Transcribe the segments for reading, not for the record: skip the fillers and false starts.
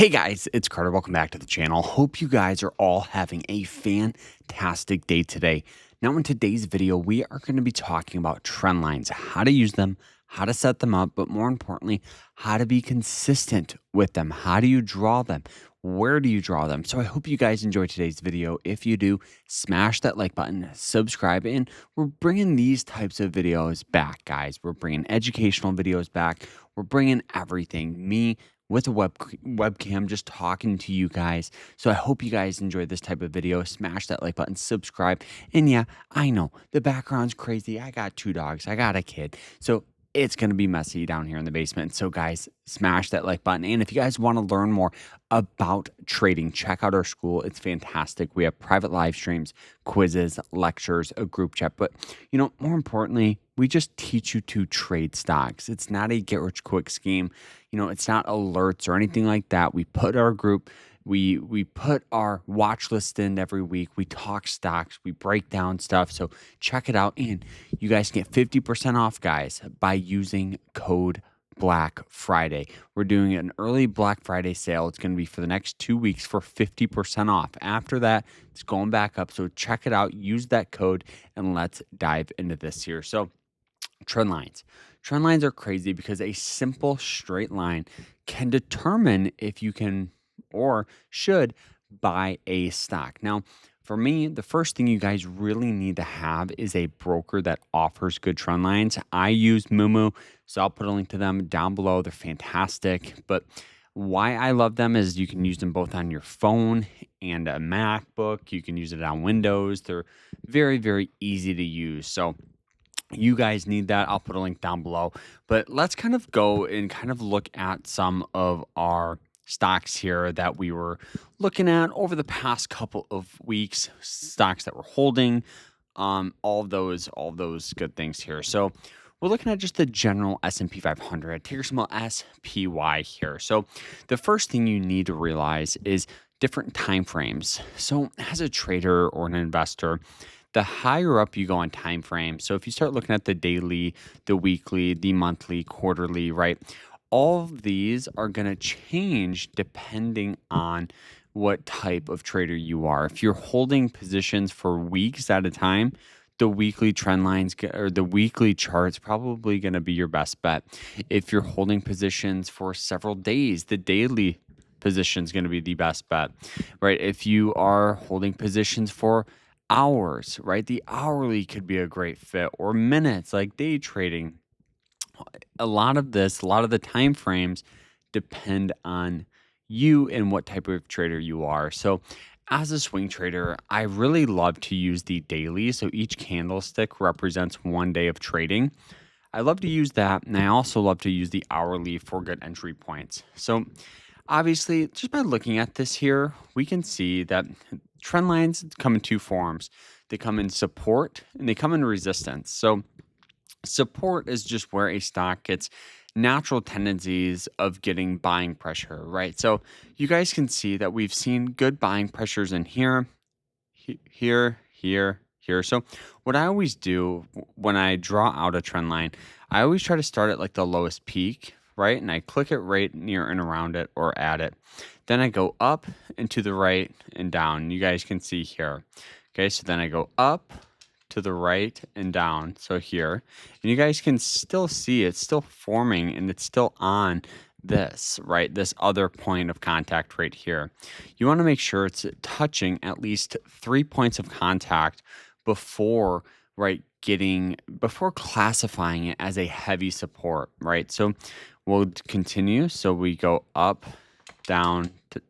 Hey guys, it's Carter. Welcome back to the channel. Hope you guys are all having a fantastic day today. Now, in today's video, we are going to be talking about trend lines, how to use them, how to set them up, but more importantly, how to be consistent with them. How do you draw them? Where do you draw them? So I hope you guys enjoyed today's video. If you do, smash that like button, subscribe, and we're bringing these types of videos back, guys. We're bringing educational videos back. We're bringing everything. Me with a webcam just talking to you guys. So I hope you guys enjoyed this type of video. Smash that like button, subscribe. And yeah, I know the background's crazy. I got 2 dogs. I got a kid. So it's going to be messy down here in the basement. So guys, smash that like button. And if you guys want to learn more about trading, check out our school. It's fantastic. We have private live streams, quizzes, lectures, a group chat. But, more importantly, we just teach you to trade stocks. It's not a get rich quick scheme. It's not alerts or anything like that. We put our group, we put our watch list in every week. We talk stocks, we break down stuff. So check it out. And you guys get 50% off, guys, by using code Black Friday. We're doing an early Black Friday sale. It's going to be for the next 2 weeks for 50% off. After that, it's going back up. So check it out. Use that code and let's dive into this here. So trend lines. Trend lines are crazy because a simple straight line can determine if you can or should buy a stock. Now, for me, the first thing you guys really need to have is a broker that offers good trend lines. I use Mumu, so I'll put a link to them down below. They're fantastic. But why I love them is you can use them both on your phone and a MacBook. You can use it on Windows. They're very, very easy to use. So you guys need that. I'll put a link down below. But let's kind of go and kind of look at some of our stocks here that we were looking at over the past couple of weeks, stocks that we're holding, all of those good things here. So we're looking at just the general S&P 500, ticker symbol SPY here. So the first thing you need to realize is different time frames. So as a trader or an investor, the higher up you go on time frame, so if you start looking at the daily, the weekly, the monthly, quarterly, right? All of these are going to change depending on what type of trader you are. If you're holding positions for weeks at a time, the weekly trend lines or the weekly chart's probably going to be your best bet. If you're holding positions for several days, the daily position is going to be the best bet, right? If you are holding positions for hours, right? The hourly could be a great fit, or minutes like day trading. A lot of the time frames depend on you and what type of trader you are. So as a swing trader, I really love to use the daily. So each candlestick represents 1 day of trading. I love to use that. And I also love to use the hourly for good entry points. So obviously, just by looking at this here, we can see that trend lines come in 2 forms. They come in support and they come in resistance. So support is just where a stock gets natural tendencies of getting buying pressure, right? So you guys can see that we've seen good buying pressures in here, here, here, here. So what I always do when I draw out a trend line, I always try to start at like the lowest peak, right? And I click it right near and around it or at it. Then I go up and to the right and down. You guys can see here. Okay, so then I go up to the right and down. So here, and you guys can still see it's still forming and it's still on this, right? This other point of contact right here. You want to make sure it's touching at least 3 points of contact before, right, before classifying it as a heavy support, right? So we'll continue. So we go up, down to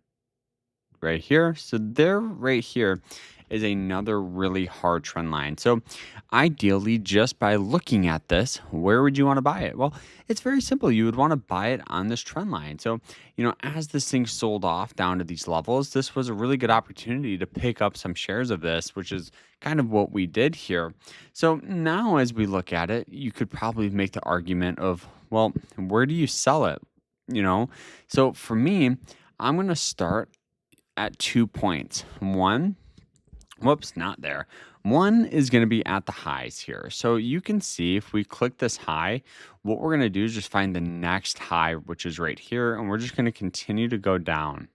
right here. So there right here is another really hard trend line. So ideally, just by looking at this, where would you want to buy it? Well, it's very simple. You would want to buy it on this trend line. So, as this thing sold off down to these levels, this was a really good opportunity to pick up some shares of this, which is kind of what we did here. So now as we look at it, you could probably make the argument of, well, where do you sell it? So for me, I'm going to start at 2 points. One, whoops, not there. One is going to be at the highs here. So you can see if we click this high, what we're going to do is just find the next high, which is right here. And we're just going to continue to go down,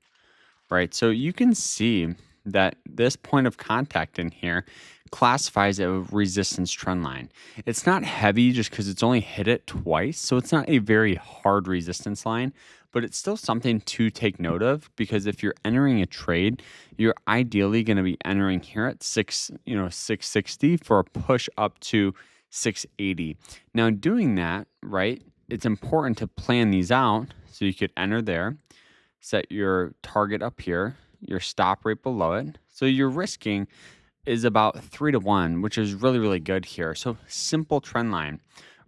right? So you can see that this point of contact in here classifies a resistance trend line. It's not heavy just because it's only hit it twice. So it's not a very hard resistance line, but it's still something to take note of because if you're entering a trade, you're ideally going to be entering here at 660 for a push up to 680. Now doing that, right, it's important to plan these out. So you could enter there, set your target up here, your stop right below it. So your risking is about 3 to 1, which is really, really good here. So simple trend line,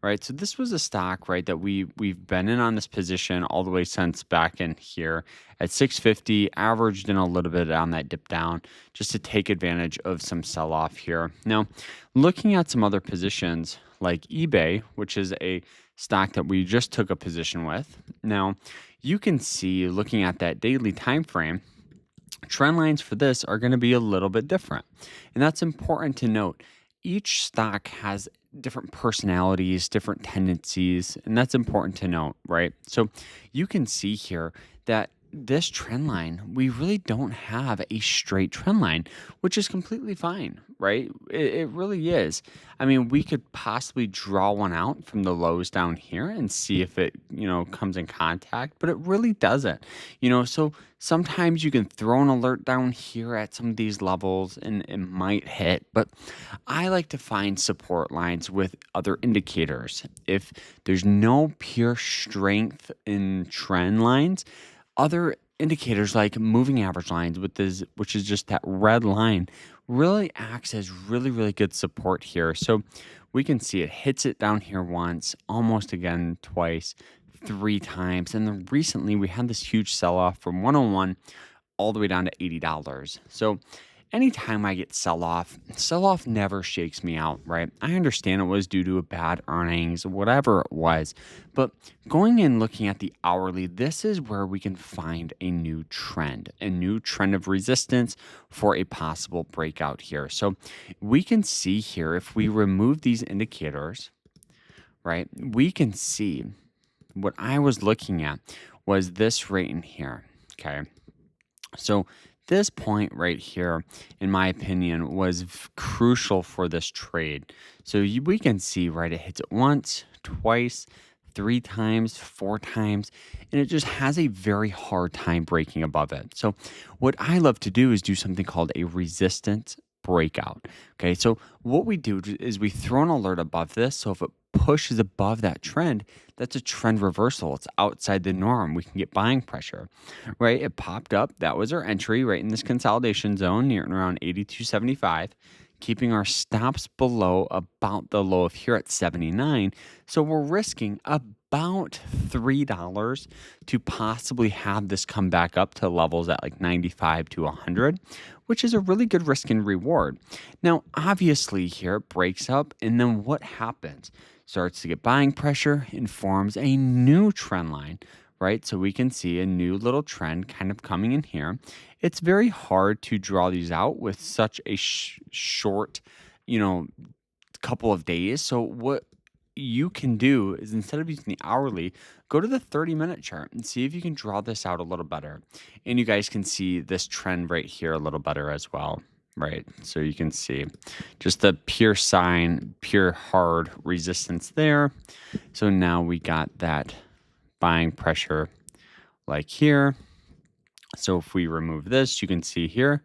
right? So this was a stock, right, that we've been in on this position all the way since back in here at 650, averaged in a little bit on that dip down just to take advantage of some sell off here. Now, looking at some other positions like eBay, which is a stock that we just took a position with. Now, you can see looking at that daily time frame, trend lines for this are going to be a little bit different. And that's important to note. Each stock has different personalities, different tendencies, and that's important to note, right? So you can see here that this trend line, we really don't have a straight trend line, which is completely fine, right? It really is. I mean, we could possibly draw one out from the lows down here and see if it, comes in contact, but it really doesn't, so sometimes you can throw an alert down here at some of these levels and it might hit, but I like to find support lines with other indicators. If there's no pure strength in trend lines, other indicators like moving average lines with this, which is just that red line, really acts as really, really good support here. So we can see it hits it down here once, almost again twice, 3 times. And then recently we had this huge sell-off from 101 all the way down to $80. So anytime I get sell-off never shakes me out, right? I understand it was due to a bad earnings, whatever it was. But going in looking at the hourly, this is where we can find a new trend of resistance for a possible breakout here. So we can see here, if we remove these indicators, right, we can see what I was looking at was this right in here, okay? So this point right here, in my opinion, was crucial for this trade. So we can see, right, it hits it once, twice, 3 times, 4 times, and it just has a very hard time breaking above it. So what I love to do is do something called a resistance breakout. Okay, so what we do is we throw an alert above this. So if it pushes above that trend, that's a trend reversal. It's outside the norm. We can get buying pressure, right? It popped up. That was our entry right in this consolidation zone near and around 82.75, keeping our stops below about the low of here at 79. So we're risking about $3 to possibly have this come back up to levels at like 95 to 100, which is a really good risk and reward. Now, obviously here it breaks up, and then what happens? Starts to get buying pressure and forms a new trend line, right? So we can see a new little trend kind of coming in here. It's very hard to draw these out with such a short, couple of days. So what you can do is, instead of using the hourly, go to the 30-minute chart and see if you can draw this out a little better. And you guys can see this trend right here a little better as well. Right, so you can see just the pure hard resistance there. So now we got that buying pressure like here. So if we remove this, you can see here,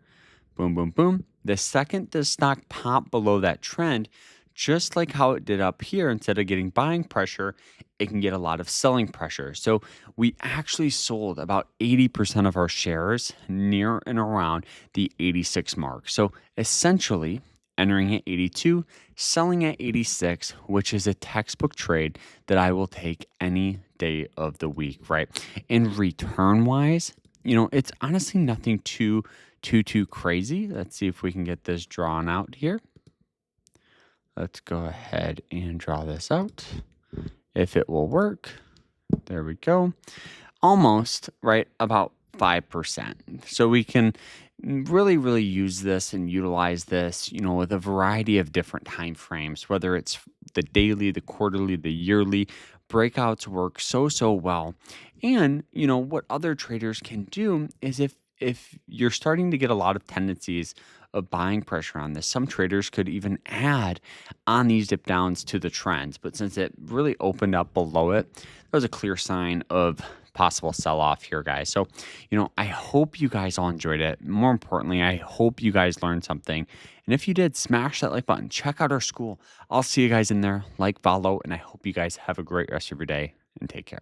boom, boom, boom. The second the stock popped below that trend, just like how it did up here, instead of getting buying pressure, it can get a lot of selling pressure. So we actually sold about 80% of our shares near and around the 86 mark. So essentially entering at 82, selling at 86, which is a textbook trade that I will take any day of the week, right? And return wise, it's honestly nothing too crazy. Let's see if we can get this drawn out here. Let's go ahead and draw this out. If it will work, there we go. Almost, right, about 5%. So we can really use this and utilize this, with a variety of different time frames, whether it's the daily, the quarterly, the yearly. Breakouts work so well. And, what other traders can do is if you're starting to get a lot of tendencies of buying pressure on this, some traders could even add on these dip downs to the trends. But since it really opened up below it, that was a clear sign of possible sell off here, guys. So, I hope you guys all enjoyed it. More importantly, I hope you guys learned something. And if you did, smash that like button. Check out our school. I'll see you guys in there. Like, follow, and I hope you guys have a great rest of your day and take care.